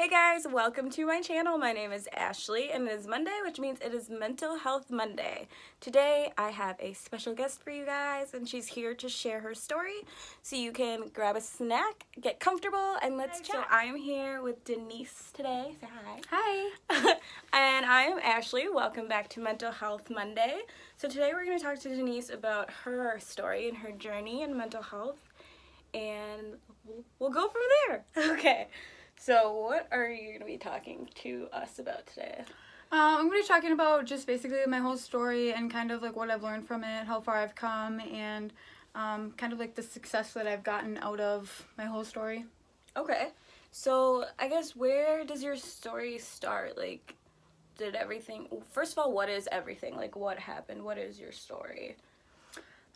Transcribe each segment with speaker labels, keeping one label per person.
Speaker 1: Hey guys, welcome to my channel. My name is Ashley and it is Monday, which means it is Mental Health Monday. Today I have a special guest for you guys and she's here to share her story. So you can grab a snack, get comfortable, and let's chat. So I am here with Denise today. Say hi.
Speaker 2: Hi.
Speaker 1: And I am Ashley. Welcome back to Mental Health Monday. So today we're going to talk to Denise about her story and her journey in mental health. And we'll go from there. Okay. So what are you going to be talking to us about today?
Speaker 2: I'm going to be talking about just basically my whole story and kind of like what I've learned from it, how far I've come, and kind of like the success that I've gotten out of my whole story.
Speaker 1: Okay. So I guess where does your story start? Like, did everything... First of all, what is everything? Like, what happened? What is your story?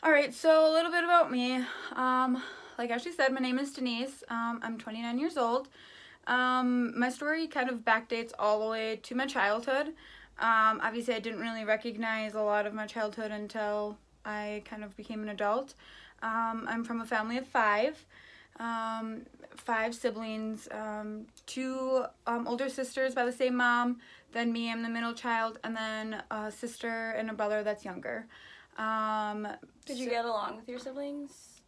Speaker 2: Alright, so a little bit about me. Like Ashley said, my name is Denise. I'm 29 years old. My story kind of backdates all the way to my childhood. Obviously, I didn't really recognize a lot of my childhood until I kind of became an adult. I'm from a family of five siblings, two older sisters by the same mom, then me, I'm the middle child, and then a sister and a brother that's younger.
Speaker 1: Did you get along with your siblings?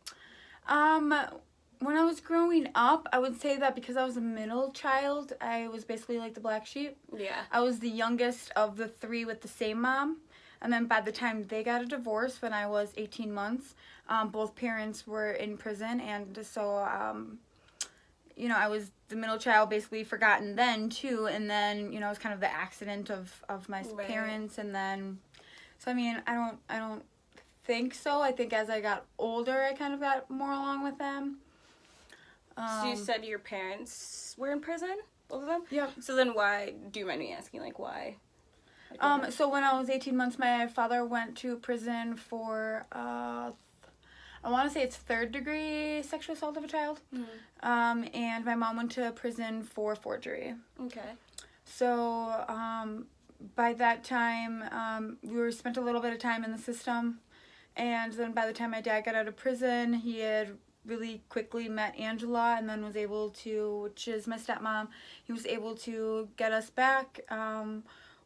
Speaker 2: When I was growing up, I would say that because I was a middle child, I was basically like the black sheep.
Speaker 1: Yeah.
Speaker 2: I was the youngest of the three with the same mom. And then by the time they got a divorce when I was 18 months, both parents were in prison. And so, I was the middle child, basically forgotten then too. And then, it was kind of the accident of my
Speaker 1: Right.
Speaker 2: parents. And then, so I mean, I don't think so. I think as I got older, I kind of got more along with them.
Speaker 1: So you said your parents were in prison? Both of them?
Speaker 2: Yep.
Speaker 1: So then why... Do you mind me asking, like, why?
Speaker 2: So when I was 18 months, my father went to prison for, I want to say it's third-degree sexual assault of a child.
Speaker 1: Mm-hmm.
Speaker 2: And my mom went to prison for forgery.
Speaker 1: Okay.
Speaker 2: So, by that time, we spent a little bit of time in the system. And then by the time my dad got out of prison, he had really quickly met Angela and then was able to, which is my stepmom, he was able to get us back,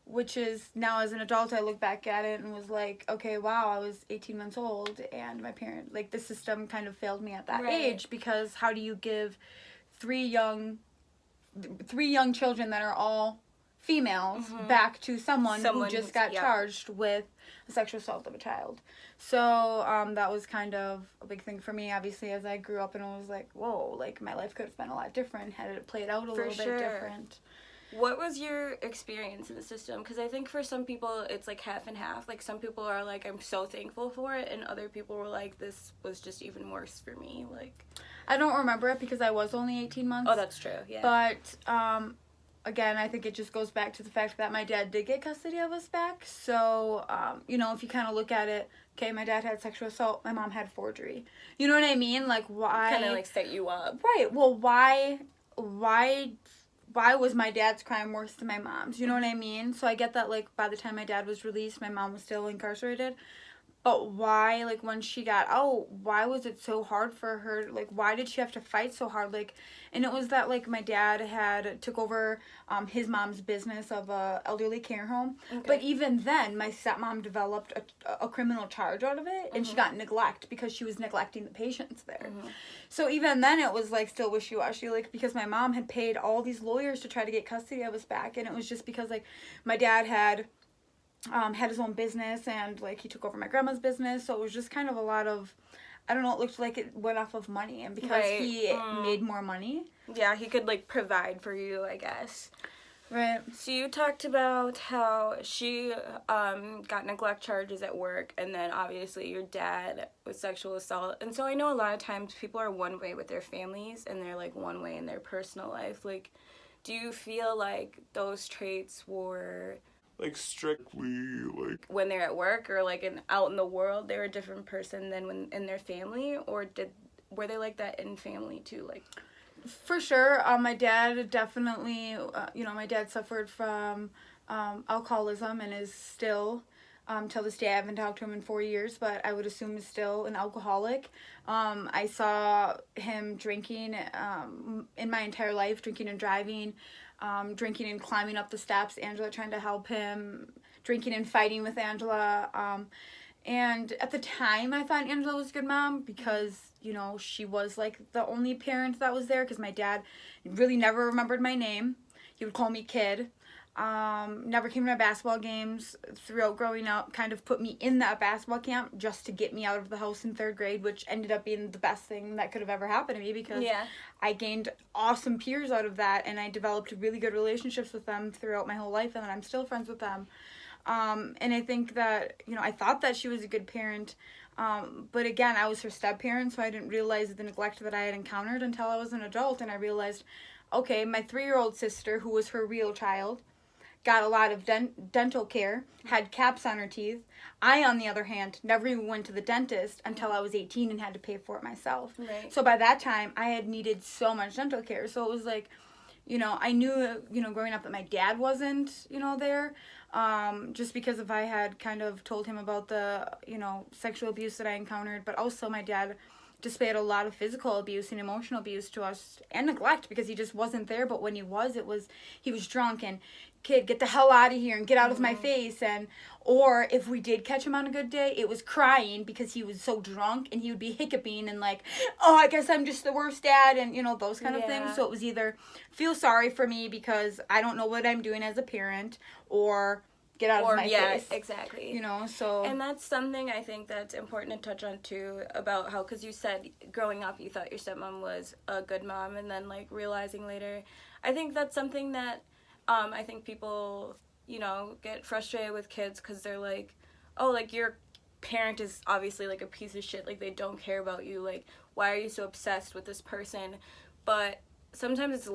Speaker 2: which is now as an adult I look back at it and was like, okay, wow, I was 18 months old and my parent, like the system kind of failed me at that
Speaker 1: Right.
Speaker 2: age, because how do you give three young children that are all females back to someone who just got charged with a sexual assault of a child. So that was kind of a big thing for me, obviously, as I grew up, and I was like, whoa, like my life could have been a lot different had it played out a little bit different.
Speaker 1: What was your experience in the system? Because I think for some people it's like half and half. Like some people are like, I'm so thankful for it, and other people were like, this was just even worse for me. Like,
Speaker 2: I don't remember it because I was only 18 months.
Speaker 1: Oh, that's true, yeah.
Speaker 2: But again, I think it just goes back to the fact that my dad did get custody of us back. So, if you kind of look at it, okay, my dad had sexual assault, my mom had forgery. You know what I mean? Like, why?
Speaker 1: Kind of like set you up.
Speaker 2: Right. Well, why was my dad's crime worse than my mom's? You know what I mean? So I get that, like, by the time my dad was released, my mom was still incarcerated. But why, like, when she got out, why was it so hard for her? Like, why did she have to fight so hard? Like, and it was that, like, my dad took over his mom's business of a elderly care home. Okay. But even then, my stepmom developed a criminal charge out of it, and she got neglect because she was neglecting the patients there. So even then, it was, like, still wishy-washy, like, because my mom had paid all these lawyers to try to get custody of us back, and it was just because, like, my dad had his own business, and like he took over my grandma's business, so it was just kind of a lot of, I don't know, it looked like it went off of money, and because he made more money.
Speaker 1: Yeah, he could like provide for you, I guess.
Speaker 2: Right.
Speaker 1: So you talked about how she got neglect charges at work, and then obviously your dad with sexual assault. And so I know a lot of times people are one way with their families, and they're like one way in their personal life. Like, do you feel like those traits were...
Speaker 3: like strictly like
Speaker 1: when they're at work or like out in the world they're a different person than when in their family, or were they like that in family too? Like,
Speaker 2: for sure, my dad definitely, my dad suffered from alcoholism and is still, till this day. I haven't talked to him in 4 years, but I would assume is still an alcoholic. I saw him drinking in my entire life, drinking and driving. drinking and climbing up the steps, Angela trying to help him, drinking and fighting with Angela. And at the time, I thought Angela was a good mom because, you know, she was, like, the only parent that was there because my dad really never remembered my name. He would call me kid. Never came to my basketball games throughout growing up, kind of put me in that basketball camp just to get me out of the house in 3rd grade, which ended up being the best thing that could have ever happened to me because I gained awesome peers out of that, and I developed really good relationships with them throughout my whole life, and I'm still friends with them. And I think that, you know, I thought that she was a good parent, but again, I was her step-parent, so I didn't realize the neglect that I had encountered until I was an adult, and I realized, okay, my 3-year-old sister, who was her real child, got a lot of dental care, had caps on her teeth. I, on the other hand, never even went to the dentist until I was 18 and had to pay for it myself.
Speaker 1: Right.
Speaker 2: So by that time, I had needed so much dental care. So it was like, you know, I knew, you know, growing up that my dad wasn't, you know, there. Just because if I had kind of told him about the, you know, sexual abuse that I encountered, but also my dad displayed a lot of physical abuse and emotional abuse to us and neglect because he just wasn't there. But when he was, he was drunk and, kid, get the hell out of here and get out of my face. And or if we did catch him on a good day, it was crying because he was so drunk and he would be hiccuping and like, oh, I guess I'm just the worst dad, and, you know, those kind of things. So it was either feel sorry for me because I don't know what I'm doing as a parent, or get out of my face.
Speaker 1: Exactly.
Speaker 2: You know, so.
Speaker 1: And that's something I think that's important to touch on too, about how, because you said growing up you thought your stepmom was a good mom, and then like realizing later, I think that's something that I think people, you know, get frustrated with kids because they're like, oh, like, your parent is obviously, like, a piece of shit. Like, they don't care about you. Like, why are you so obsessed with this person? But sometimes it's the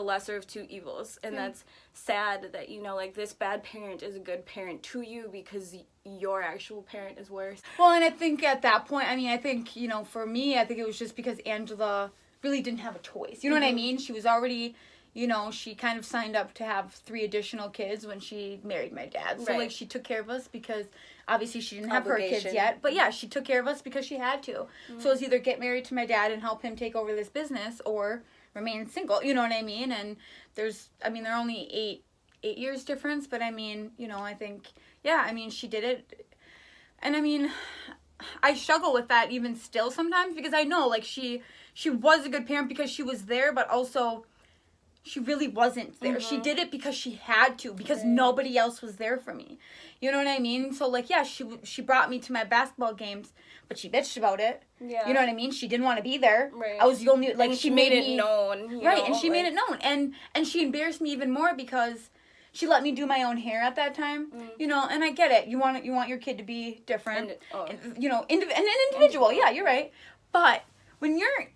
Speaker 1: lesser of two evils. And that's sad that, you know, like, this bad parent is a good parent to you because your actual parent is worse.
Speaker 2: Well, and I think at that point, I mean, I think, you know, for me, I think it was just because Angela really didn't have a choice. You know what I mean? She was already... You know, she kind of signed up to have 3 additional kids when she married my dad. So, like, she took care of us because, obviously, she didn't have her kids yet. But, yeah, she took care of us because she had to. So, it was either get married to my dad and help him take over this business or remain single. You know what I mean? And they're only 8 years difference. But, I mean, you know, I think, yeah, I mean, she did it. And, I mean, I struggle with that even still sometimes because I know, like, she was a good parent because she was there, but also... She really wasn't there. She did it because she had to, because nobody else was there for me. You know what I mean? So, like, yeah, she brought me to my basketball games, but she bitched about it. Yeah. You know what I mean? She didn't want to be there. Right. I was the only, like,
Speaker 1: and
Speaker 2: she made it
Speaker 1: known.
Speaker 2: Right, and she made it known. And she embarrassed me even more because she let me do my own hair at that time. You know, and I get it. You want your kid to be different. And, you know, an individual. Yeah, you're right. But when you're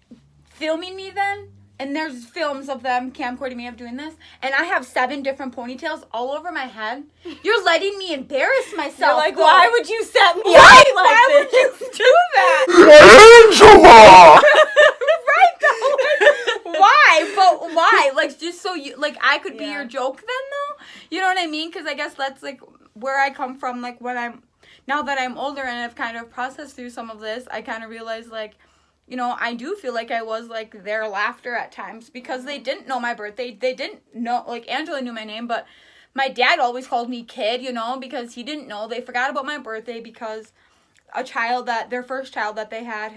Speaker 2: filming me then... And there's films of them camcording me of doing this. And I have 7 different ponytails all over my head. You're letting me embarrass myself.
Speaker 1: You're like, why would you set me up
Speaker 2: why would you do that?
Speaker 3: Angela!
Speaker 2: Right, though. Like, why? But why? Like, just so you... Like, I could be your joke then, though? You know what I mean? Because I guess that's, like, where I come from. Like, when I'm... Now that I'm older and I've kind of processed through some of this, I kind of realize, like... You know, I do feel like I was, like, their laughter at times because they didn't know my birthday. They didn't know, like, Angela knew my name, but my dad always called me kid, you know, because he didn't know. They forgot about my birthday because their first child that they had,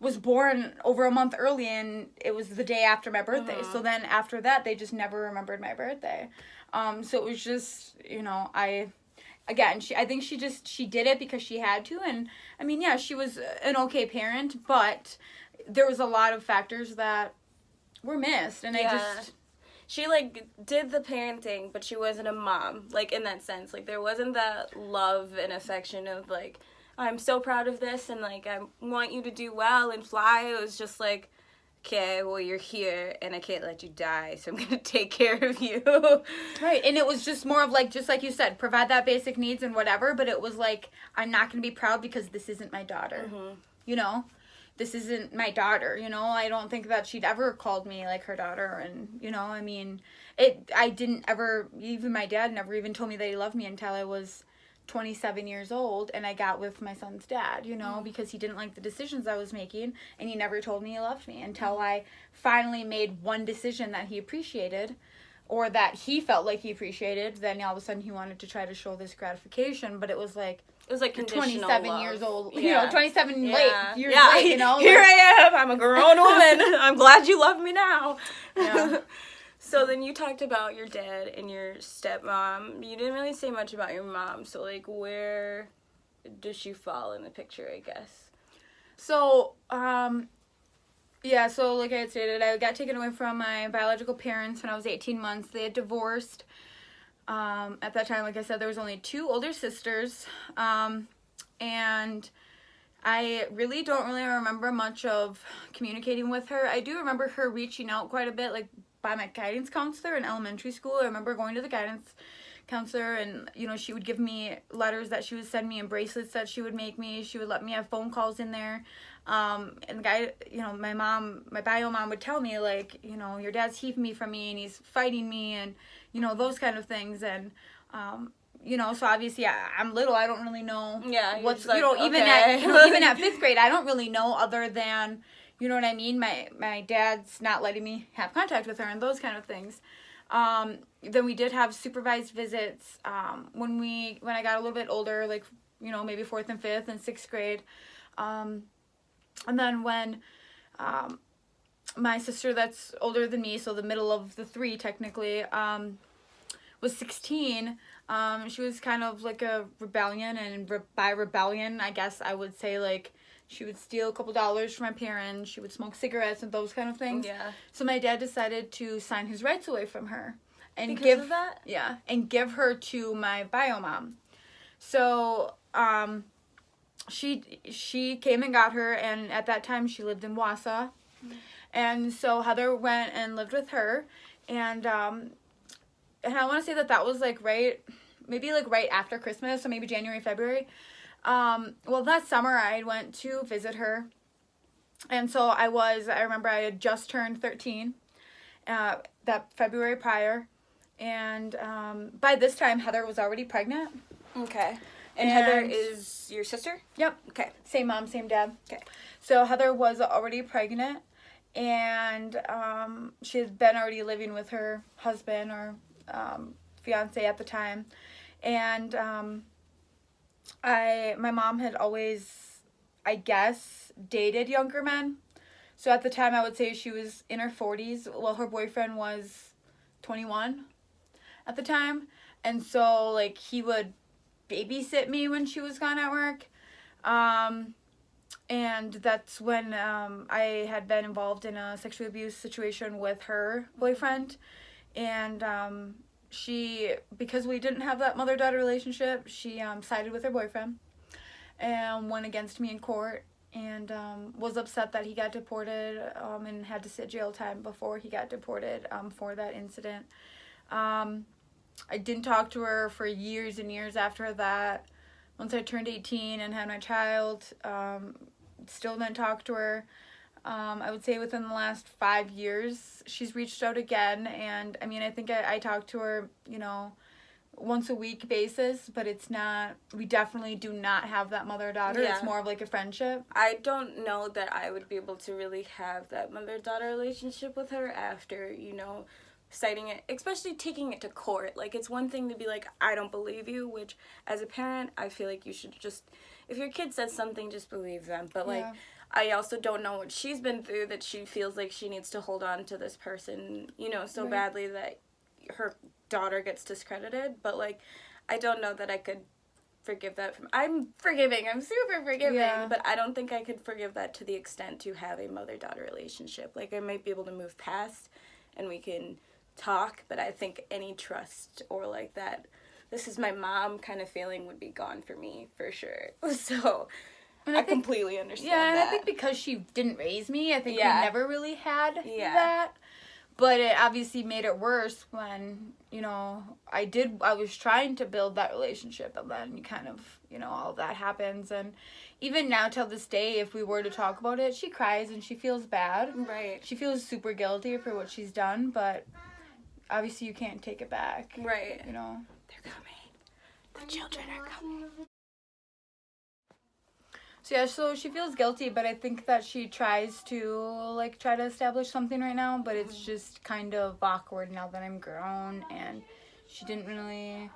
Speaker 2: was born over a month early, and it was the day after my birthday. So then after that, they just never remembered my birthday. So it was just, you know, I think she did it because she had to, and I mean, yeah, she was an okay parent, but there was a lot of factors that were missed, and
Speaker 1: she, like, did the parenting, but she wasn't a mom, like, in that sense. Like, there wasn't that love and affection of, like, I'm so proud of this, and, like, I want you to do well and fly. It was just, like, okay, well, you're here, and I can't let you die, so I'm going to take care of you.
Speaker 2: Right, and it was just more of, like, just like you said, provide that basic needs and whatever, but it was, like, I'm not going to be proud because this isn't my daughter, you know? This isn't my daughter, you know? I don't think that she'd ever called me, like, her daughter, and, you know, I mean, even my dad never even told me that he loved me until I was 27 years old and I got with my son's dad, you know, because he didn't like the decisions I was making and he never told me he loved me until I finally made one decision that he appreciated or that he felt like he appreciated. Then all of a sudden he wanted to try to show this gratification, but it was like you're
Speaker 1: conditional
Speaker 2: 27
Speaker 1: love.
Speaker 2: years old,
Speaker 1: Yeah.
Speaker 2: you know, 27
Speaker 1: Yeah.
Speaker 2: years late, you know.
Speaker 1: Here
Speaker 2: like,
Speaker 1: I am. I'm a grown woman. I'm glad you love me now.
Speaker 2: Yeah.
Speaker 1: So then you talked about your dad and your stepmom. You didn't really say much about your mom. So, like, where does she fall in the picture, I guess?
Speaker 2: So, yeah, so like I had stated, I got taken away from my biological parents when I was 18 months. They had divorced. At that time, like I said, there was only 2 older sisters. And I really don't really remember much of communicating with her. I do remember her reaching out quite a bit, like, by my guidance counselor in elementary school. I remember going to the guidance counselor and, you know, she would give me letters that she would send me and bracelets that she would make me. She would let me have phone calls in there. And the guy, you know, my bio mom would tell me, like, you know, your dad's keeping me from me and he's fighting me and, you know, those kind of things. And, you know, so obviously I'm little. I don't really know what's, like, you know, even at 5th grade, I don't really know other than, you know what I mean? My dad's not letting me have contact with her and those kind of things. Then we did have supervised visits when I got a little bit older, like, you know, maybe 4th and 5th and 6th grade. And then when my sister that's older than me, so the middle of the 3 technically, was 16, she was kind of like a rebellion, and by rebellion, I guess I would say, like, she would steal a couple dollars from my parents. She would smoke cigarettes and those kind of things.
Speaker 1: Yeah.
Speaker 2: So my dad decided to sign his rights away from her and
Speaker 1: Because of that?
Speaker 2: Yeah, and give her to my bio mom. So she came and got her, and at that time she lived in Wausau. And so Heather went and lived with her, and I want to say that was like right after Christmas, so maybe January, February. Well, that summer I went to visit her, and so I remember I had just turned 13, that February prior, and, by this time Heather was already pregnant.
Speaker 1: Okay. And Heather is your sister?
Speaker 2: Yep.
Speaker 1: Okay.
Speaker 2: Same mom, same dad.
Speaker 1: Okay.
Speaker 2: So Heather was already pregnant, and, she had been already living with her husband or, fiance at the time, and, my mom had always, I guess, dated younger men. So at the time, I would say she was in her 40s. Well, her boyfriend was 21 at the time. And so, like, he would babysit me when she was gone at work. And that's when I had been involved in a sexual abuse situation with her boyfriend. And because we didn't have that mother-daughter relationship, she sided with her boyfriend and went against me in court, and was upset that he got deported and had to sit jail time before he got deported for that incident. I didn't talk to her for years and years after that. Once I turned 18 and had my child, still didn't talk to her. I would say within the last 5 years, she's reached out again, and I mean, I think I talk to her, you know, once a week basis, but we definitely do not have that mother-daughter.
Speaker 1: Yeah.
Speaker 2: It's more of like a friendship.
Speaker 1: I don't know that I would be able to really have that mother-daughter relationship with her after, you know, citing it, especially taking it to court. Like, it's one thing to be like, I don't believe you, which as a parent, I feel like you should just, if your kid says something, just believe them. But, like,
Speaker 2: Yeah.
Speaker 1: I also don't know what she's been through that she feels like she needs to hold on to this person, you know, so
Speaker 2: Right.
Speaker 1: badly that her daughter gets discredited. But, like, I don't know that I could forgive that I'm forgiving. I'm super forgiving.
Speaker 2: Yeah.
Speaker 1: But I don't think I could forgive that to the extent to have a mother-daughter relationship. Like, I might be able to move past and we can talk, but I think any trust or, like, that this is my mom kind of feeling would be gone for me, for sure. So
Speaker 2: And
Speaker 1: I completely understand
Speaker 2: Yeah, and
Speaker 1: that.
Speaker 2: I think because she didn't raise me, I think
Speaker 1: Yeah.
Speaker 2: we never really had
Speaker 1: Yeah.
Speaker 2: that. But it obviously made it worse when, you know, I was trying to build that relationship, and then you kind of, you know, all of that happens. And even now till this day, if we were to talk about it, she cries and she feels bad.
Speaker 1: Right.
Speaker 2: She feels super guilty for what she's done, but obviously you can't take it back.
Speaker 1: Right.
Speaker 2: You know?
Speaker 1: They're coming. The children are coming.
Speaker 2: So yeah, so she feels guilty, but I think that she tries to try to establish something right now, but it's just kind of awkward now that I'm grown and she didn't really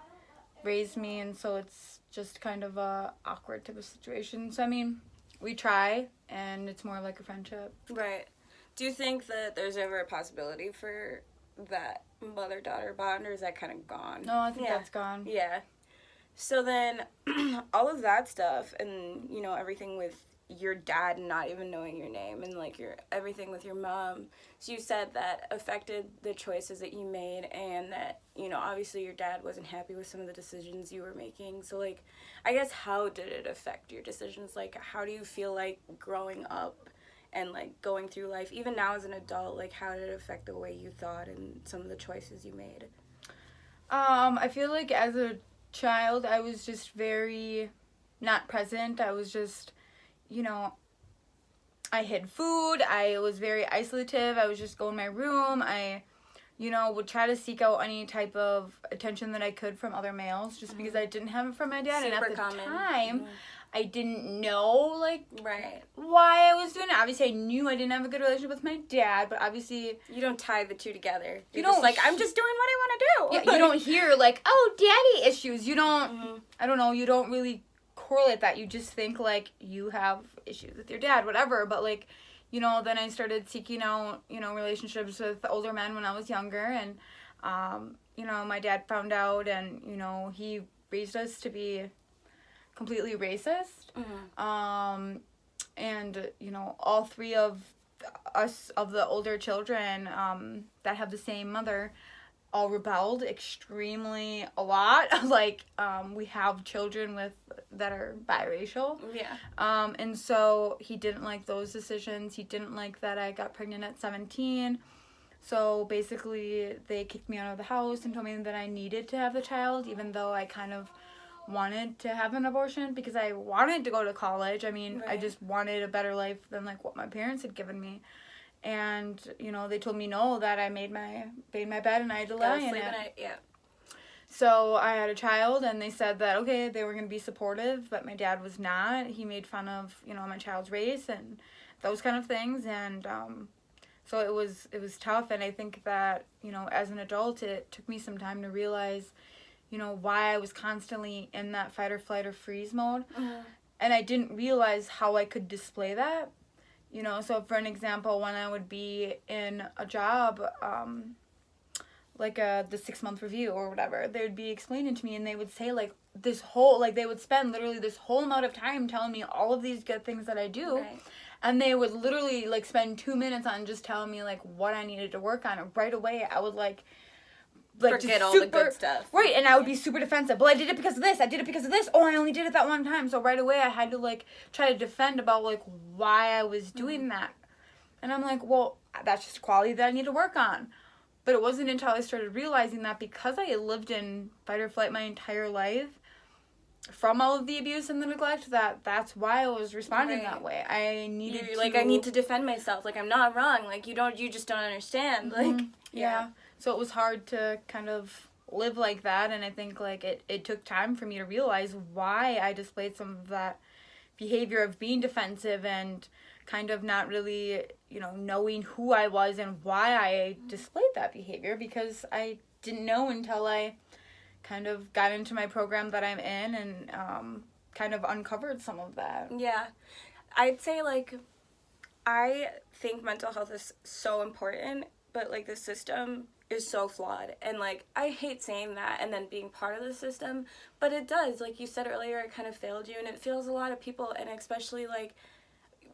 Speaker 2: raise me, and so it's just kind of a awkward type of situation. So I mean, we try, and it's more like a friendship.
Speaker 1: Right. Do you think that there's ever a possibility for that mother-daughter bond, or is that kind of gone?
Speaker 2: No, I think
Speaker 1: Yeah.
Speaker 2: that's gone.
Speaker 1: Yeah. So then, all of that stuff, and everything with your dad not even knowing your name, and everything with your mom. So you said that affected the choices that you made, and that obviously your dad wasn't happy with some of the decisions you were making. So I guess how did it affect your decisions? How do you feel like growing up and going through life, even now as an adult? How did it affect the way you thought and some of the choices you made?
Speaker 2: I feel like as a child, I was just very not present. I was just, I hid food. I was very isolative. I was just go in my room. I, would try to seek out any type of attention that I could from other males just because I didn't have it from my dad.
Speaker 1: Super
Speaker 2: and at the
Speaker 1: common.
Speaker 2: time, I didn't know,
Speaker 1: Right.
Speaker 2: why I was doing it. Obviously, I knew I didn't have a good relationship with my dad, but obviously...
Speaker 1: You don't tie the two together.
Speaker 2: You
Speaker 1: You're just
Speaker 2: don't-
Speaker 1: I'm just doing what I want to do.
Speaker 2: Yeah, you don't hear, oh, daddy issues. You don't...
Speaker 1: Mhm.
Speaker 2: I don't know, you don't really correlate that. You just think, you have issues with your dad, whatever. But, then I started seeking out, relationships with older men when I was younger. And, my dad found out and, he raised us to be completely racist.
Speaker 1: Mhm.
Speaker 2: And, all three of us, of the older children that have the same mother, all rebelled extremely a lot. We have children that are biracial.
Speaker 1: Yeah.
Speaker 2: And so he didn't like those decisions. He didn't like that I got pregnant at 17. So basically they kicked me out of the house and told me that I needed to have the child, even though I kind of wanted to have an abortion because I wanted to go to college. I mean, I
Speaker 1: Right.
Speaker 2: just wanted a better life than what my parents had given me. And, they told me no, that I made my bed and I had to lie in it.
Speaker 1: Yeah.
Speaker 2: So I had a child, and they said that, okay, they were going to be supportive, but my dad was not. He made fun of, my child's race and those kind of things. And so it was tough. And I think that, as an adult, it took me some time to realize, why I was constantly in that fight or flight or freeze mode.
Speaker 1: Mhm.
Speaker 2: And I didn't realize how I could display that. So for an example, when I would be in a job, the 6-month review or whatever, they would be explaining to me and they would say this whole, they would spend literally this whole amount of time telling me all of these good things that I do.
Speaker 1: Right.
Speaker 2: And they would literally spend 2 minutes on just telling me what I needed to work on. And right away I would
Speaker 1: Forget all the good stuff.
Speaker 2: Right, and I would be super defensive. Well, I did it because of this. I did it because of this. Oh, I only did it that one time. So right away I had to try to defend about why I was doing that. And I'm well, that's just a quality that I need to work on. But it wasn't until I started realizing that because I had lived in fight or flight my entire life from all of the abuse and the neglect, that's why I was responding
Speaker 1: Right.
Speaker 2: that way. I needed
Speaker 1: You're
Speaker 2: to...
Speaker 1: I need to defend myself. I'm not wrong. You just don't understand.
Speaker 2: Yeah. So it was hard to kind of live like that, and I think it took time for me to realize why I displayed some of that behavior of being defensive and kind of not really, knowing who I was and why I displayed that behavior, because I didn't know until I kind of got into my program that I'm in and kind of uncovered some of that.
Speaker 1: Yeah. I'd say I think mental health is so important, but the system is so flawed. And I hate saying that and then being part of the system, but it does. Like you said earlier, it kind of failed you, and it fails a lot of people, and especially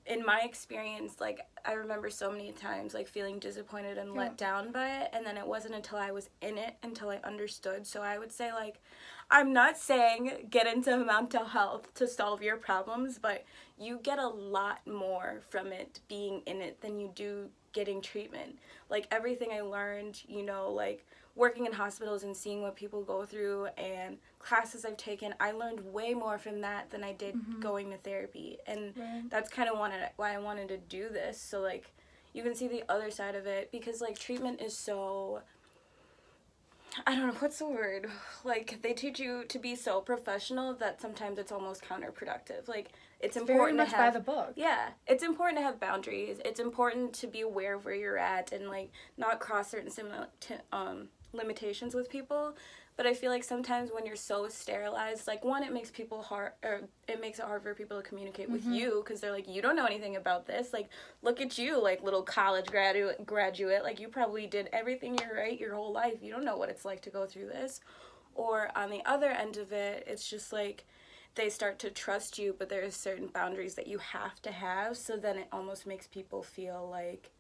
Speaker 1: in my experience, I remember so many times feeling disappointed and let down by it, and then it wasn't until I was in it until I understood. So I would say I'm not saying get into mental health to solve your problems, but you get a lot more from it being in it than you do getting treatment. Everything I learned, working in hospitals and seeing what people go through and classes I've taken, I learned way more from that than I did going to therapy. And that's kind of why I wanted to do this. So you can see the other side of it, because treatment is so, I don't know, what's the word? Like, they teach you to be so professional that sometimes it's almost counterproductive. Like, it's
Speaker 2: Very
Speaker 1: important
Speaker 2: much
Speaker 1: to have...
Speaker 2: by the book.
Speaker 1: Yeah, it's important to have boundaries. It's important to be aware of where you're at and, like, not cross certain limitations with people. But I feel like sometimes when you're so sterilized, like, one, it makes people hard, or it makes it hard for people to communicate with you, because they're like, you don't know anything about this. Like, look at you, like, little college graduate. Like, you probably did everything right your whole life. You don't know what it's like to go through this. Or on the other end of it, it's just like they start to trust you, but there's certain boundaries that you have to have. So then it almost makes people feel like,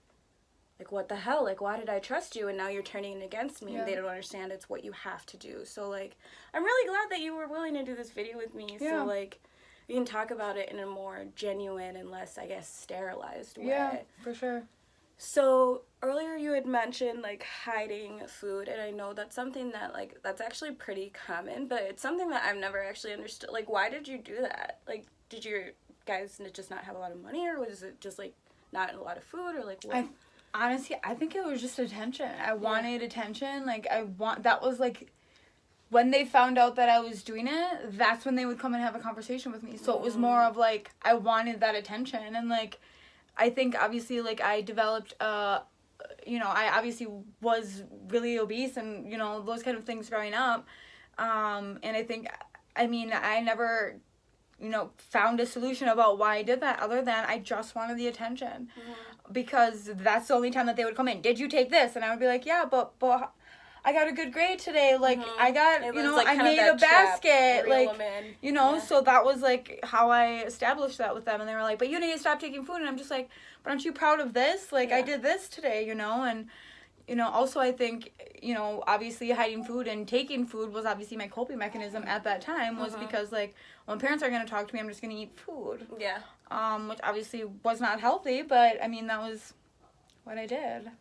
Speaker 1: what the hell? Like, why did I trust you? And now you're turning it against me.
Speaker 2: Yeah.
Speaker 1: And they don't understand it's what you have to do. So, like, I'm really glad that you were willing to do this video with me.
Speaker 2: Yeah.
Speaker 1: So, like, we can talk about it in a more genuine and less, I guess, sterilized way.
Speaker 2: Yeah, for sure.
Speaker 1: So, earlier you had mentioned, like, hiding food. And I know that's something that, like, that's actually pretty common. But it's something that I've never actually understood. Like, why did you do that? Like, did your guys just not have a lot of money? Or was it just, like, not a lot of food? Or, like, what?
Speaker 2: Honestly, I think it was just attention. I wanted attention. Like, that was, like, when they found out that I was doing it, that's when they would come and have a conversation with me. So it was more of, like, I wanted that attention. And, like, I think, obviously, like, I developed, you know, I obviously was really obese and, you know, those kind of things growing up. And I think, I mean, I never, you know, found a solution about why I did that other than I just wanted the attention. Because that's the only time that they would come in. Did you take this? And I would be like, yeah, but I got a good grade today. Like, I got, you know, like, I made a basket. Like, you know, so that was, like, how I established that with them. And they were like, but you need to stop taking food. And I'm just like, but aren't you proud of this? Like, I did this today, you know? And, you know, also I think, you know, obviously hiding food and taking food was obviously my coping mechanism at that time was because, like, when parents are going to talk to me, I'm just going to eat food.
Speaker 1: Yeah.
Speaker 2: Which obviously was not healthy, but, I mean, that was what I did.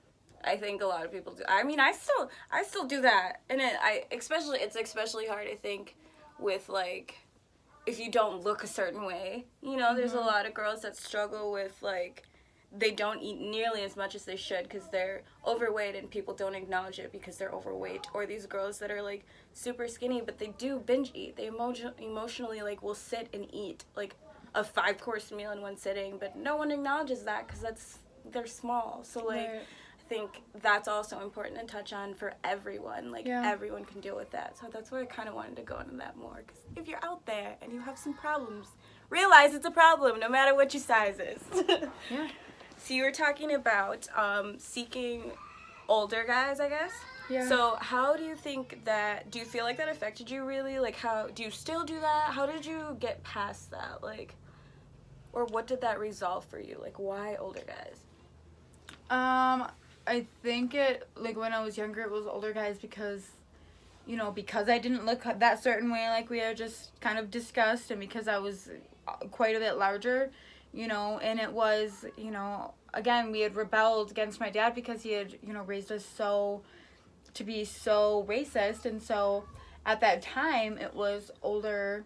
Speaker 1: I think a lot of people do. I mean, I still do that. And it's especially hard, I think, with, like, if you don't look a certain way. You know, there's a lot of girls that struggle with, like, they don't eat nearly as much as they should because they're overweight and people don't acknowledge it because they're overweight. Or these girls that are, like, super skinny, but they do binge eat. They emotionally, like, will sit and eat, like, a 5-course meal in one sitting, but no one acknowledges that because they're small. So, like,
Speaker 2: Right.
Speaker 1: I think that's also important to touch on for everyone. Like, everyone can deal with that. So that's why I kind of wanted to go into that more. Because if you're out there and you have some problems, realize it's a problem no matter what your size is.
Speaker 2: Yeah.
Speaker 1: So you were talking about seeking older guys, I guess?
Speaker 2: Yeah.
Speaker 1: So how do you think do you feel like that affected you really? Like, how, do you still do that? How did you get past that? Like, or what did that resolve for you? Like, why older guys?
Speaker 2: I think like, when I was younger, it was older guys because, you know, because I didn't look that certain way like we had just kind of discussed, and because I was quite a bit larger, you know, and it was, you know, again, we had rebelled against my dad because he had, you know, raised us to be so racist, and so at that time, it was older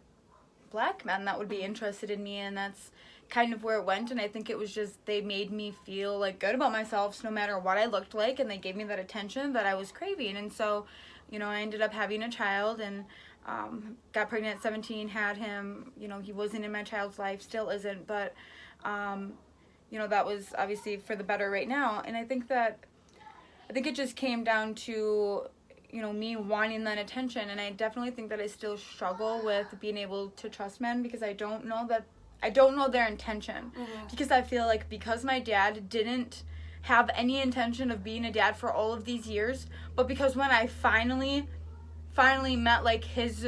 Speaker 2: black men that would be interested in me, and that's kind of where it went. And I think it was just, they made me feel, like, good about myself no matter what I looked like, and they gave me that attention that I was craving. And so, you know, I ended up having a child and got pregnant at 17, had him. You know, he wasn't in my child's life, still isn't, but you know, that was obviously for the better right now. And I think it just came down to, you know, me wanting that attention. And I definitely think that I still struggle with being able to trust men because I don't know their intention. Because I feel like because my dad didn't have any intention of being a dad for all of these years, but because when I finally met, like, his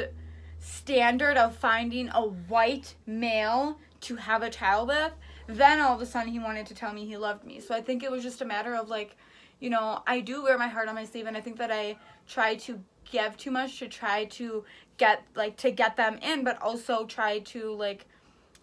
Speaker 2: standard of finding a white male to have a child with, then all of a sudden he wanted to tell me he loved me. So I think it was just a matter of, like, you know, I do wear my heart on my sleeve, and I think that I try to give too much to try to get them in, but also try to, like,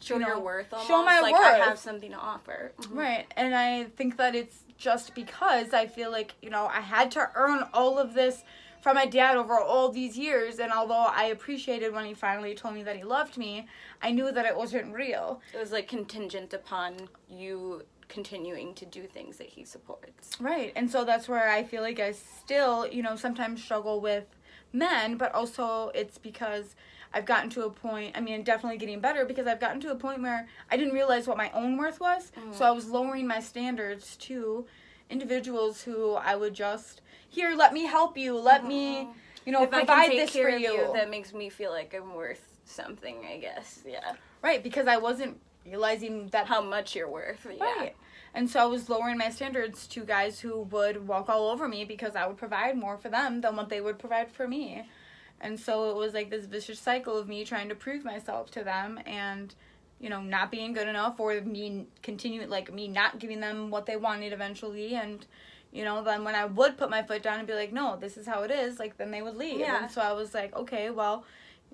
Speaker 1: Show your worth almost.
Speaker 2: Show my
Speaker 1: like,
Speaker 2: worth.
Speaker 1: I have something to offer.
Speaker 2: Right. And I think that it's just because I feel like, you know, I had to earn all of this from my dad over all these years. And although I appreciated when he finally told me that he loved me, I knew that it wasn't real.
Speaker 1: It was, like, contingent upon you continuing to do things that he supports.
Speaker 2: Right. And so that's where I feel like I still, sometimes struggle with men, but also it's because I've gotten to a point, definitely getting better, because I've gotten to a point where I didn't realize what my own worth was. So I was lowering my standards to individuals who I would just, here, let me help you, let me,
Speaker 1: If
Speaker 2: provide
Speaker 1: I can take
Speaker 2: this
Speaker 1: care
Speaker 2: for
Speaker 1: of
Speaker 2: you.
Speaker 1: that makes me feel like I'm worth something, I guess. Yeah.
Speaker 2: Right, because I wasn't realizing that.
Speaker 1: How much you're worth. Yeah.
Speaker 2: Right. And so I was lowering my standards to guys who would walk all over me because I would provide more for them than what they would provide for me. And so it was like this vicious cycle of me trying to prove myself to them and, not being good enough, or me not giving them what they wanted eventually. And, then when I would put my foot down and be like, no, this is how it is, like, then they would leave.
Speaker 1: Yeah.
Speaker 2: And so I was like, okay, well,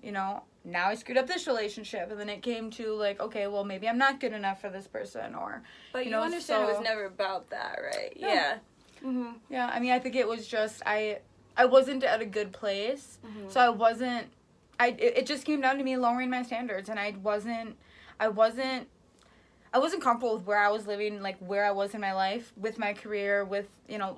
Speaker 2: now I screwed up this relationship. And then it came to like, okay, well, maybe I'm not good enough for this person, or,
Speaker 1: But you understand
Speaker 2: so,
Speaker 1: it was never about that, right?
Speaker 2: No.
Speaker 1: Yeah. Mm-hmm.
Speaker 2: Yeah, I think it was just, I wasn't at a good place. So I wasn't, it just came down to me lowering my standards, and I wasn't comfortable with where I was living, like where I was in my life, with my career, with,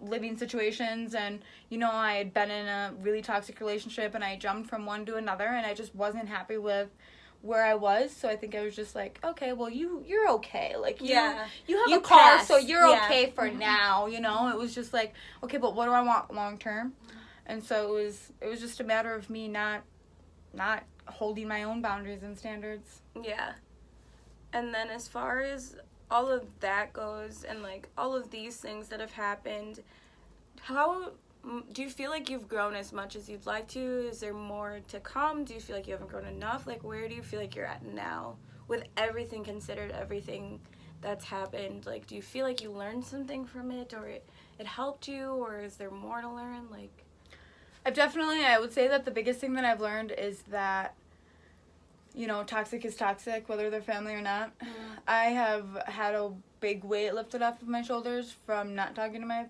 Speaker 2: living situations. And, I had been in a really toxic relationship, and I jumped from one to another, and I just wasn't happy with where I was. So I think I was just like, okay, well, you're okay. Like, you have
Speaker 1: You
Speaker 2: a car,
Speaker 1: pass.
Speaker 2: so you're
Speaker 1: Yeah.
Speaker 2: okay for now, It was just like, okay, but what do I want long term? And so it was just a matter of me not holding my own boundaries and standards.
Speaker 1: Yeah. And then as far as all of that goes, and like all of these things that have happened, how do you feel like you've grown as much as you'd like to? Is there more to come? Do you feel like you haven't grown enough? Like, where do you feel like you're at now with everything considered, everything that's happened? Like, do you feel like you learned something from it, or it helped you, or is there more to learn? Like,
Speaker 2: I would say that the biggest thing that I've learned is that, toxic is toxic, whether they're family or not. I have had a big weight lifted off of my shoulders from not talking to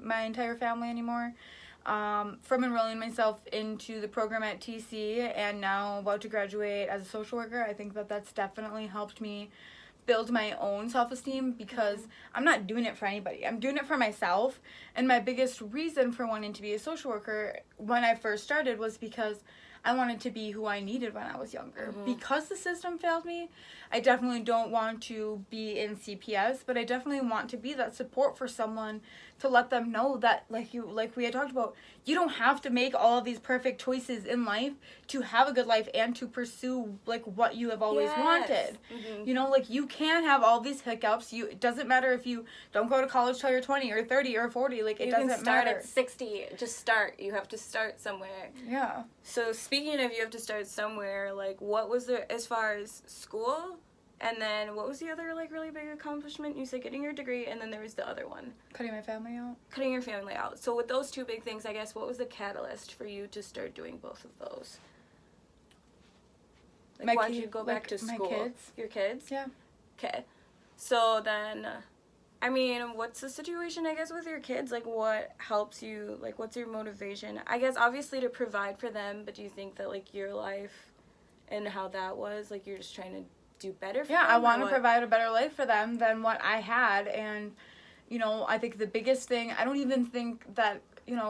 Speaker 2: my entire family anymore, from enrolling myself into the program at TC, and now about to graduate as a social worker. I think that that's definitely helped me build my own self-esteem, because I'm not doing it for anybody. I'm doing it for myself. And my biggest reason for wanting to be a social worker when I first started was because I wanted to be who I needed when I was younger. Because the system failed me, I definitely don't want to be in CPS, but I definitely want to be that support for someone, to let them know that, like we had talked about, you don't have to make all of these perfect choices in life to have a good life and to pursue like what you have always wanted. Like, you can have all these hiccups. It doesn't matter if you don't go to college till you're 20 or 30 or 40. Like, it doesn't
Speaker 1: start
Speaker 2: matter.
Speaker 1: at 60. Just start. You have to start somewhere.
Speaker 2: Yeah.
Speaker 1: So speaking of, you have to start somewhere, like, what was as far as school, and then what was the other, like, really big accomplishment? You said getting your degree, and then there was the other one.
Speaker 2: Cutting my family out.
Speaker 1: Cutting your family out. So with those two big things, I guess, what was the catalyst for you to start doing both of those? Like, why did you go back to school?
Speaker 2: My kids.
Speaker 1: Your kids?
Speaker 2: Yeah.
Speaker 1: Okay. So then, what's the situation, I guess, with your kids? Like, what helps you? Like, what's your motivation? I guess, obviously, to provide for them, but do you think that, like, your life and how that was, like, you're just trying to do better for them?
Speaker 2: Yeah, I want to provide a better life for them than what I had. And, I think the biggest thing, I don't even think that,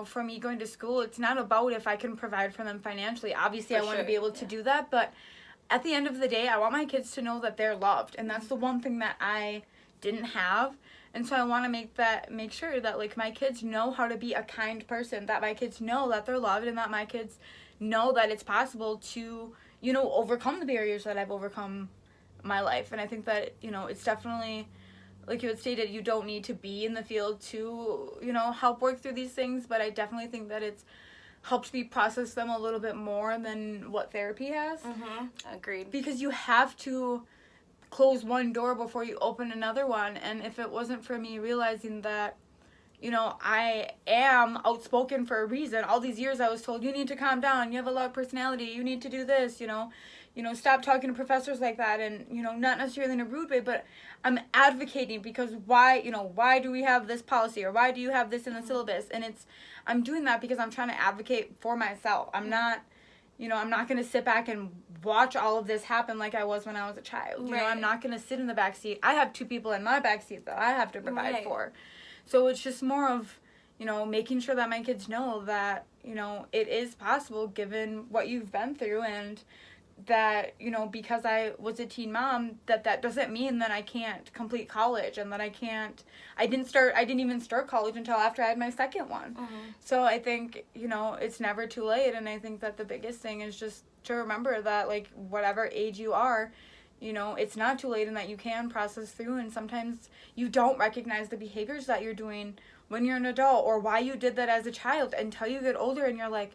Speaker 2: for me going to school, it's not about if I can provide for them financially. Obviously, I want to be able to do that, but at the end of the day, I want my kids to know that they're loved, and that's the one thing that I didn't have. And so I want to make sure that, like, my kids know how to be a kind person, that my kids know that they're loved, and that my kids know that it's possible to, overcome the barriers that I've overcome in my life. And I think that, it's definitely, like you had stated, you don't need to be in the field to, help work through these things, but I definitely think that it's helped me process them a little bit more than what therapy has.
Speaker 1: Agreed.
Speaker 2: Because you have to close one door before you open another one. And if it wasn't for me realizing that, I am outspoken for a reason. All these years I was told, you need to calm down, you have a loud personality, you need to do this, stop talking to professors like that. And, not necessarily in a rude way, but I'm advocating because why do we have this policy, or why do you have this in the syllabus? And I'm doing that because I'm trying to advocate for myself. I'm not, you know, I'm not going to sit back and watch all of this happen like I was when I was a child. You know, I'm not going to sit in the back seat. I have 2 people in my back seat that I have to provide for. So it's just more of, you know, making sure that my kids know that, you know, it is possible given what you've been through, and that, you know, because I was a teen mom, that doesn't mean that I can't complete college, and that I didn't even start college until after I had my second one. So I think, you know, it's never too late, and I think that the biggest thing is just to remember that, like, whatever age you are, you know, it's not too late, and that you can process through, and sometimes you don't recognize the behaviors that you're doing when you're an adult, or why you did that as a child, until you get older and you're like,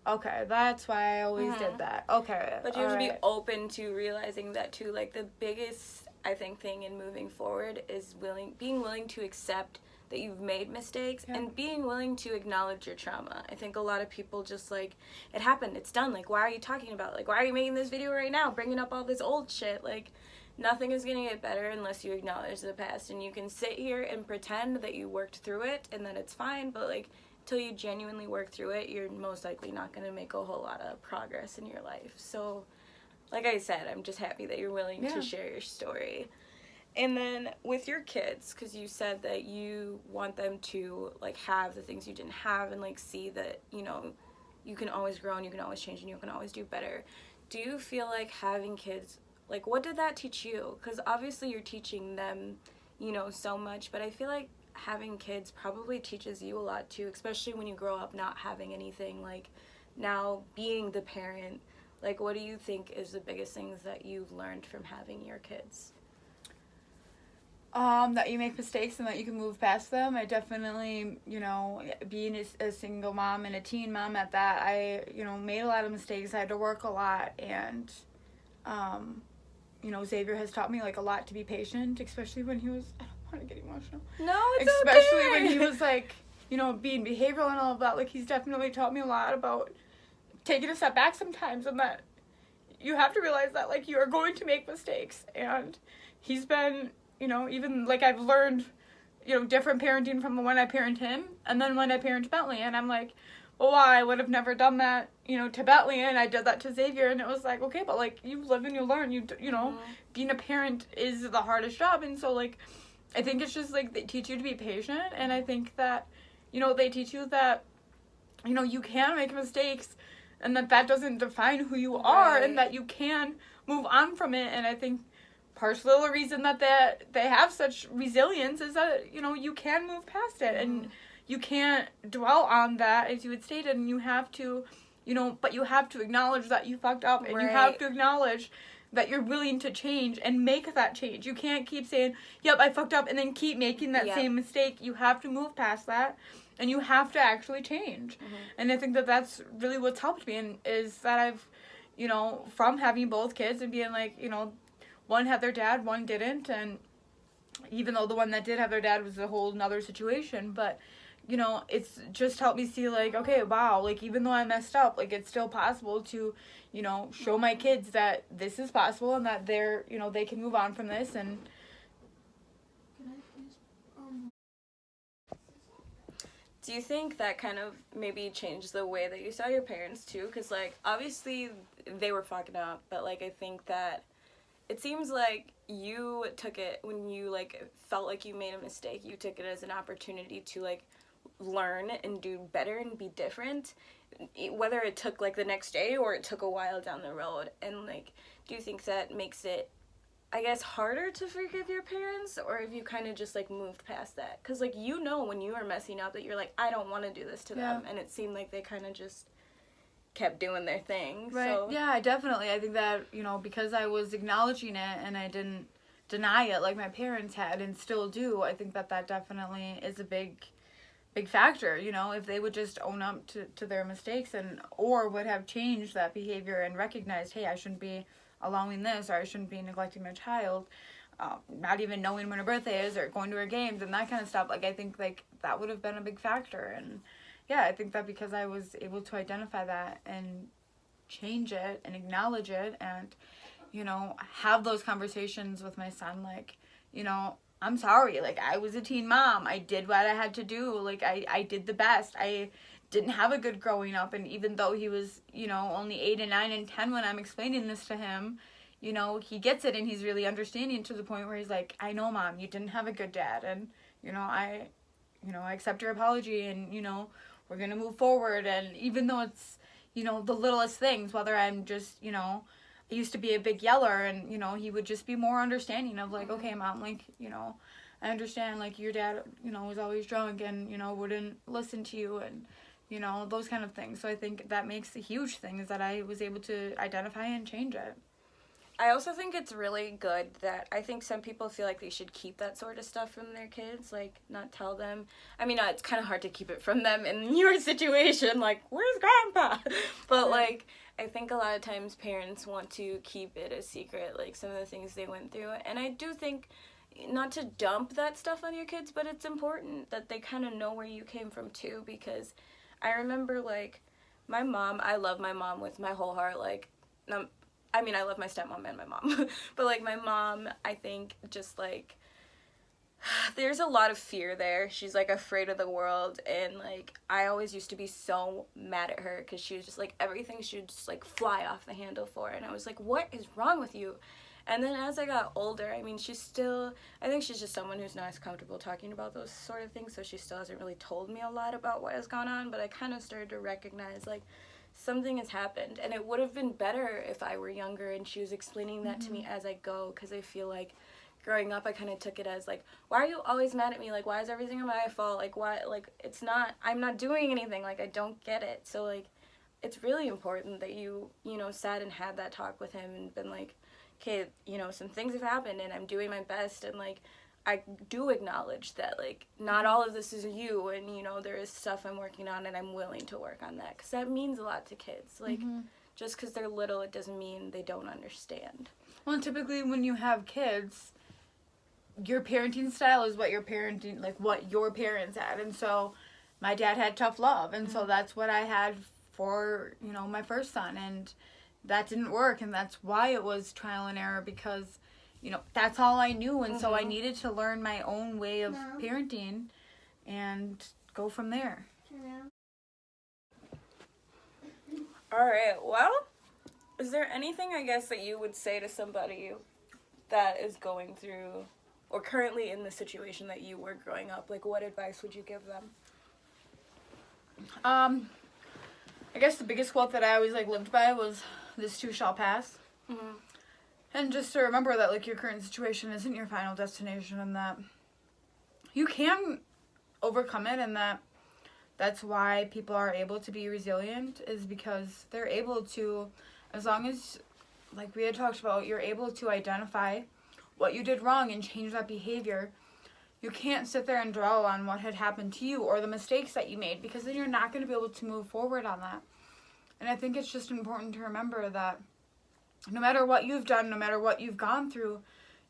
Speaker 2: okay, that's why I always did that. Okay.
Speaker 1: But you have to be open to realizing that too. Like, the biggest, I think, thing in moving forward is being willing to accept that you've made mistakes, and being willing to acknowledge your trauma. I think a lot of people just, like, it happened, it's done. Like, why are you talking about it? Like, why are you making this video right now, bringing up all this old shit? Like, nothing is going to get better unless you acknowledge the past. And you can sit here and pretend that you worked through it and that it's fine, but, like, till you genuinely work through it, you're most likely not going to make a whole lot of progress in your life. So, like I said, I'm just happy that you're willing to share your story. And then with your kids, because you said that you want them to, like, have the things you didn't have, and, like, see that, you know, you can always grow and you can always change and you can always do better. Do you feel like having kids, like, what did that teach you? Because obviously you're teaching them, you know, so much, but I feel like having kids probably teaches you a lot too, especially when you grow up not having anything, like, now being the parent. Like, what do you think is the biggest things that you've learned from having your kids?
Speaker 2: That you make mistakes and that you can move past them. I definitely, you know, being a single mom and a teen mom at that, I, you know, made a lot of mistakes. I had to work a lot, and, you know, Xavier has taught me, like, a lot to be patient, especially when he was, I don't want to get emotional.
Speaker 1: No, it's
Speaker 2: especially
Speaker 1: okay.
Speaker 2: when he was, like, you know, being behavioral and all of that. Like, he's definitely taught me a lot about taking a step back sometimes, and that you have to realize that, like, you are going to make mistakes. And he's been, you know, even, like, I've learned, you know, different parenting from when I parent him and then when I parent Bentley, and I'm like, well, I would have never done that, you know, to Bentley, and I did that to Xavier, and it was like, okay, but, like, you live and you learn, you know, being a parent is the hardest job. And so, like, I think it's just, like, they teach you to be patient, and I think that, you know, they teach you that, you know, you can make mistakes, and that doesn't define who you are, and that you can move on from it. And I think partially the reason that they have such resilience is that, you know, you can move past it, and you can't dwell on that, as you had stated, and you have to, you know, but you have to acknowledge that you fucked up, and you have to acknowledge that you're willing to change and make that change. You can't keep saying, yep, I fucked up, and then keep making that same mistake. You have to move past that, and you have to actually change. And I think that that's really what's helped me, and is that I've, you know, from having both kids and being like, you know, one had their dad, one didn't, and even though the one that did have their dad was a whole nother situation, but, you know, it's just helped me see, like, okay, wow, like, even though I messed up, like, it's still possible to, you know, show my kids that this is possible, and that they're, you know, they can move on from this. And
Speaker 1: do you think that kind of maybe changed the way that you saw your parents too? Because, like, obviously they were fucking up, but, like, I think that it seems like you took it, when you, like, felt like you made a mistake, you took it as an opportunity to, like, learn and do better and be different, whether it took, like, the next day or it took a while down the road. And, like, do you think that makes it, I guess, harder to forgive your parents, or have you kind of just, like, moved past that? Because, like, you know when you were messing up that you're like, I don't want to do this to them, and it seemed like they kind of just kept doing their thing.
Speaker 2: Right.
Speaker 1: So.
Speaker 2: Yeah, definitely. I think that, you know, because I was acknowledging it and I didn't deny it like my parents had and still do, I think that definitely is a big factor. You know, if they would just own up to their mistakes, and or would have changed that behavior and recognized, hey, I shouldn't be allowing this, or I shouldn't be neglecting my child, not even knowing when her birthday is, or going to her games and that kind of stuff. Like, I think, like, that would have been a big factor. And yeah, I think that because I was able to identify that and change it and acknowledge it, and, you know, have those conversations with my son, like, you know, I'm sorry, like, I was a teen mom, I did what I had to do, like, I did the best, I didn't have a good growing up, and even though he was, you know, only 8 and 9 and 10 when I'm explaining this to him, you know, he gets it and he's really understanding to the point where he's like, I know, Mom, you didn't have a good dad, and, you know, I accept your apology, and, you know, we're gonna move forward. And even though it's, you know, the littlest things, whether I'm just, you know, I used to be a big yeller, and, you know, he would just be more understanding of like, okay, Mom, like, you know, I understand, like, your dad, you know, was always drunk and, you know, wouldn't listen to you, and, you know, those kind of things. So I think that makes a huge thing, is that I was able to identify and change it.
Speaker 1: I also think it's really good that I think some people feel like they should keep that sort of stuff from their kids, like not tell them. I mean, it's kind of hard to keep it from them in your situation, like, where's grandpa? But like, I think a lot of times parents want to keep it a secret, like some of the things they went through. And I do think not to dump that stuff on your kids, but it's important that they kind of know where you came from too, because I remember, like, my mom, I love my mom with my whole heart, like, I mean, I love my stepmom and my mom, but, like, my mom, I think, just, like, there's a lot of fear there. She's, like, afraid of the world, and, like, I always used to be so mad at her, because she was just, like, everything she would just, like, fly off the handle for, and I was like, what is wrong with you? And then as I got older, I mean, I think she's just someone who's not as comfortable talking about those sort of things, so she still hasn't really told me a lot about what has gone on, but I kind of started to recognize, like, something has happened, and it would have been better if I were younger and she was explaining that to me as I go, because I feel like growing up I kind of took it as, like, why are you always mad at me? Like, why is everything my fault? Like, why? Like, I'm not doing anything. Like, I don't get it. So, like, it's really important that you know, sat and had that talk with him and been like, okay, you know, some things have happened and I'm doing my best, and, like, I do acknowledge that, like, not all of this is you, and, you know, there is stuff I'm working on, and I'm willing to work on that, because that means a lot to kids. Like, just because they're little, it doesn't mean they don't understand.
Speaker 2: Well, and typically when you have kids, your parenting style is what your parents had, and so my dad had tough love, and so that's what I had for, you know, my first son, and that didn't work, and that's why it was trial and error, because, you know, that's all I knew, and so I needed to learn my own way of parenting and go from there.
Speaker 1: All right, well, is there anything, I guess, that you would say to somebody that is going through or currently in the situation that you were growing up? Like, what advice would you give them?
Speaker 2: I guess the biggest quote that I always, like, lived by was, "This too shall pass." And just to remember that, like, your current situation isn't your final destination, and that you can overcome it, and that's why people are able to be resilient, is because they're able to, as long as, like we had talked about, you're able to identify what you did wrong and change that behavior. You can't sit there and dwell on what had happened to you or the mistakes that you made, because then you're not going to be able to move forward on that. And I think it's just important to remember that no matter what you've done, no matter what you've gone through,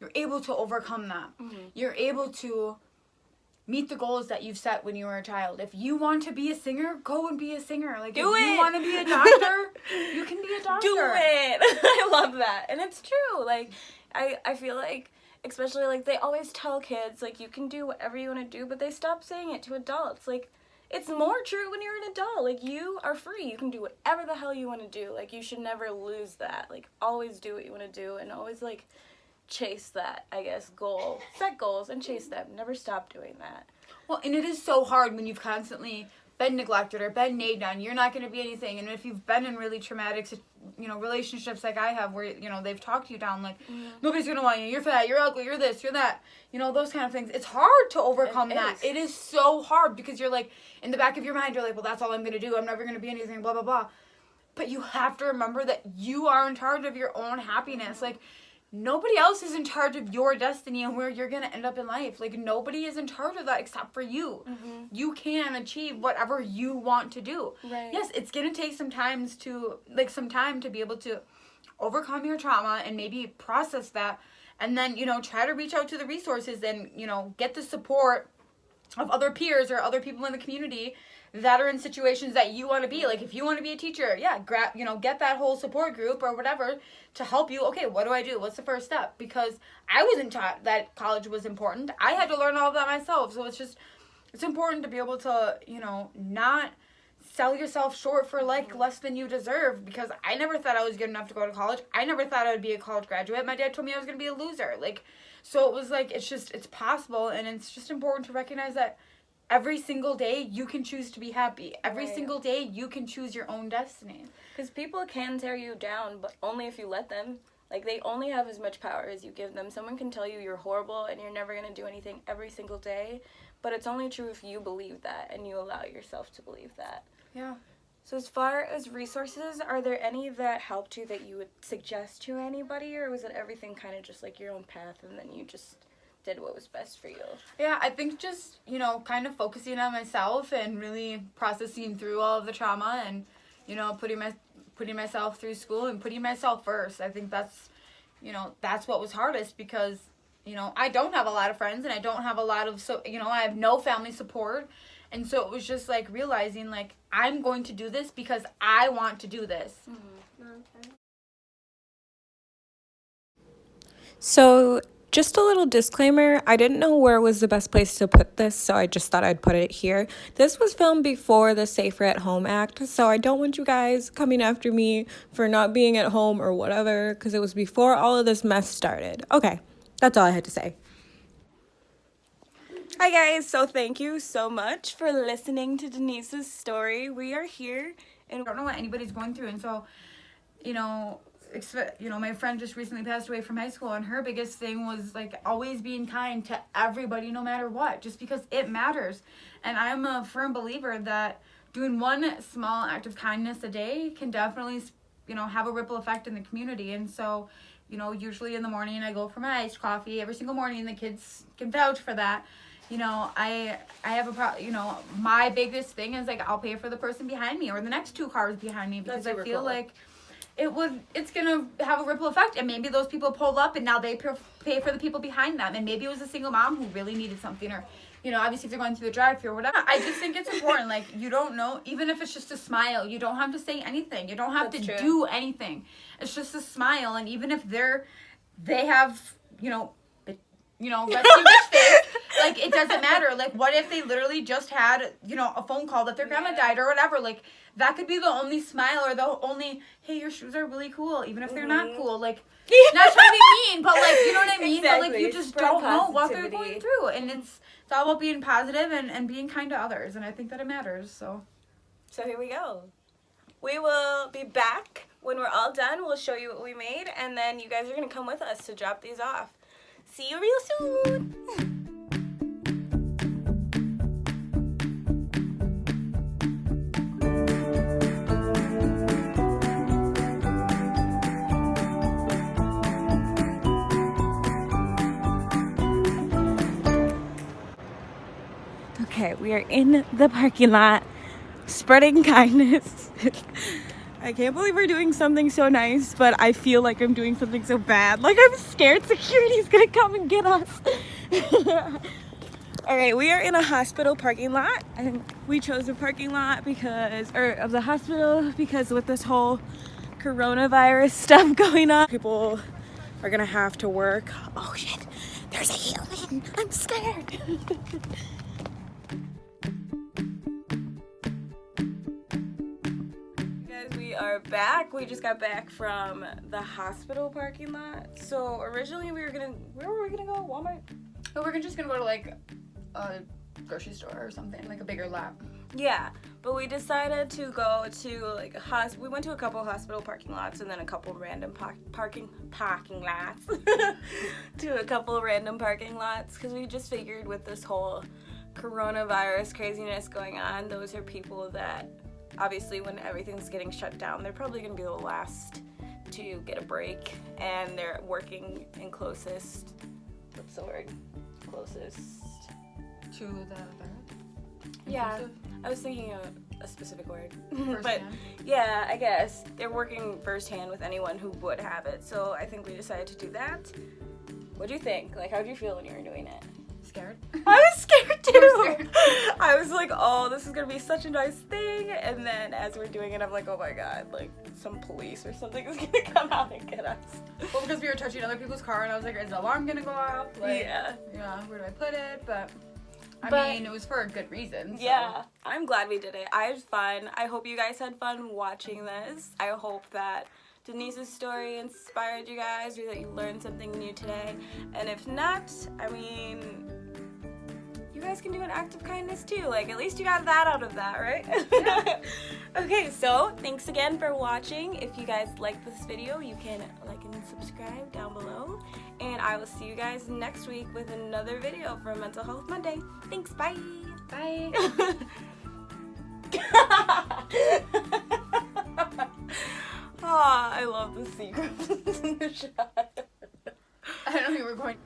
Speaker 2: you're able to overcome that. You're able to meet the goals that you've set when you were a child. If you want to be a singer, go and be a singer. Like, if you want to be a doctor, you can be a doctor.
Speaker 1: Do it. I love that. And it's true. Like, I feel like, especially, like, they always tell kids, like, you can do whatever you want to do, but they stop saying it to adults. Like, it's more true when you're an adult. Like, you are free. You can do whatever the hell you want to do. Like, you should never lose that. Like, always do what you want to do, and always, like, chase that, I guess, goal. Set goals and chase them. Never stop doing that.
Speaker 2: Well, and it is so hard when you've constantly been neglected or been nagged on. You're not going to be anything. And if you've been in really traumatic, you know, relationships like I have, where, you know, they've talked you down, like, nobody's going to want you, you're fat, you're ugly, you're this, you're that, you know, those kind of things. It's hard to overcome that. It is so hard, because you're like, in the back of your mind, you're like, well, that's all I'm going to do. I'm never going to be anything, blah, blah, blah. But you have to remember that you are in charge of your own happiness. Like, nobody else is in charge of your destiny and where you're going to end up in life. Like, nobody is in charge of that except for you. You can achieve whatever you want to do.
Speaker 1: Right.
Speaker 2: Yes, it's going to take some time to be able to overcome your trauma and maybe process that, and then, you know, try to reach out to the resources and, you know, get the support of other peers or other people in the community that are in situations that you want to be. Like, if you want to be a teacher, get that whole support group or whatever to help you. Okay, what do I do? What's the first step? Because I wasn't taught that college was important. I had to learn all of that myself. So it's important to be able to, you know, not sell yourself short for like less than you deserve, because I never thought I was good enough to go to college. I never thought I would be a college graduate. My dad told me I was going to be a loser. Like, so it was like, it's possible, and it's just important to recognize that every single day you can choose to be happy. Every single day you can choose your own destiny.
Speaker 1: Because people can tear you down, but only if you let them. Like, they only have as much power as you give them. Someone can tell you you're horrible and you're never going to do anything every single day, but it's only true if you believe that and you allow yourself to believe that.
Speaker 2: Yeah.
Speaker 1: So as far as resources, are there any that helped you that you would suggest to anybody, or was it everything kind of just like your own path and then you just did what was best for you?
Speaker 2: Yeah, I think just, you know, kind of focusing on myself and really processing through all of the trauma and, you know, putting myself through school and putting myself first. I think that's, you know, that's what was hardest, because, you know, I don't have a lot of friends and I don't have a lot of, I have no family support. And so it was just like realizing, like, I'm going to do this because I want to do this.
Speaker 4: So, just a little disclaimer, I didn't know where was the best place to put this, so I just thought I'd put it here. This was filmed before the Safer at Home Act, so I don't want you guys coming after me for not being at home or whatever, because it was before all of this mess started. Okay, that's all I had to say.
Speaker 1: Hi guys, so thank you so much for listening to Denise's story. We are here and
Speaker 2: I don't know what anybody's going through, and so, you know, my friend just recently passed away from high school, and her biggest thing was like always being kind to everybody no matter what, just because it matters. And I'm a firm believer that doing one small act of kindness a day can definitely, you know, have a ripple effect in the community. And so, you know, usually in the morning I go for my iced coffee every single morning, and the kids can vouch for that. You know, I have my biggest thing is like I'll pay for the person behind me or the next two cars behind me, because I feel like it's gonna have a ripple effect, and maybe those people pulled up and now they pay for the people behind them, and maybe it was a single mom who really needed something, or, you know, obviously if they're going through the drive-thru or whatever. I just think it's important, like, you don't know, even if it's just a smile, you don't have to say anything, you don't have to do anything. It's just a smile, and even if they have, resting bitch face, like, it doesn't matter. Like, what if they literally just had, you know, a phone call that their grandma died or whatever? Like, that could be the only smile, or the only, hey, your shoes are really cool, even if they're not cool. Like, not trying to be mean, but, like, you know what I mean?
Speaker 1: Exactly.
Speaker 2: But, like, you just don't know what they're going through. And it's all about being positive and being kind to others. And I think that it matters, so.
Speaker 1: So here we go. We will be back when we're all done. We'll show you what we made, and then you guys are going to come with us to drop these off. See you real soon. Okay, we are in the parking lot, spreading kindness. I can't believe we're doing something so nice, but I feel like I'm doing something so bad. Like, I'm scared security's gonna come and get us. All right, we are in a hospital parking lot, and we chose the parking lot of the hospital because with this whole coronavirus stuff going on, people are gonna have to work. Oh shit, there's a human. I'm scared. We are back. We just got back from the hospital parking lot. So originally where were we gonna go? Walmart?
Speaker 2: Oh, we're just gonna go to like a grocery store or something, like a bigger lot.
Speaker 1: Yeah, but we decided to go to like we went to a couple hospital parking lots and then a couple random parking lots to a couple random parking lots, because we just figured with this whole coronavirus craziness going on, those are people that obviously when everything's getting shut down, they're probably going to be the last to get a break, and they're working in closest
Speaker 2: To the
Speaker 1: yeah, I was thinking of a specific word. But
Speaker 2: firsthand.
Speaker 1: yeah, I guess they're working firsthand with anyone who would have it, so I think we decided to do that. What do you think? Like, how did you feel when you were doing it?
Speaker 2: Scared?
Speaker 1: I was scared too. I was like, oh, this is gonna be such a nice thing, and then as we're doing it, I'm like, oh my god, like some police or something is gonna come out and get us.
Speaker 2: Well, because we were touching other people's car, and I was like, is the alarm gonna go off? Like,
Speaker 1: yeah,
Speaker 2: where do I put it? But I
Speaker 1: But-
Speaker 2: mean, it was for a good reason. So.
Speaker 1: Yeah, I'm glad we did it. I had fun. I hope you guys had fun watching this. I hope that Denise's story inspired you guys or that you learned something new today. And if not, I mean, you guys can do an act of kindness too. Like, at least you got that out of that, right?
Speaker 2: Yeah.
Speaker 1: Okay, so thanks again for watching. If you guys like this video, you can like and subscribe down below. And I will see you guys next week with another video for Mental Health Monday. Thanks, bye!
Speaker 2: Bye.
Speaker 1: Ah, I love the secrets in the shot.
Speaker 2: I don't think we're going.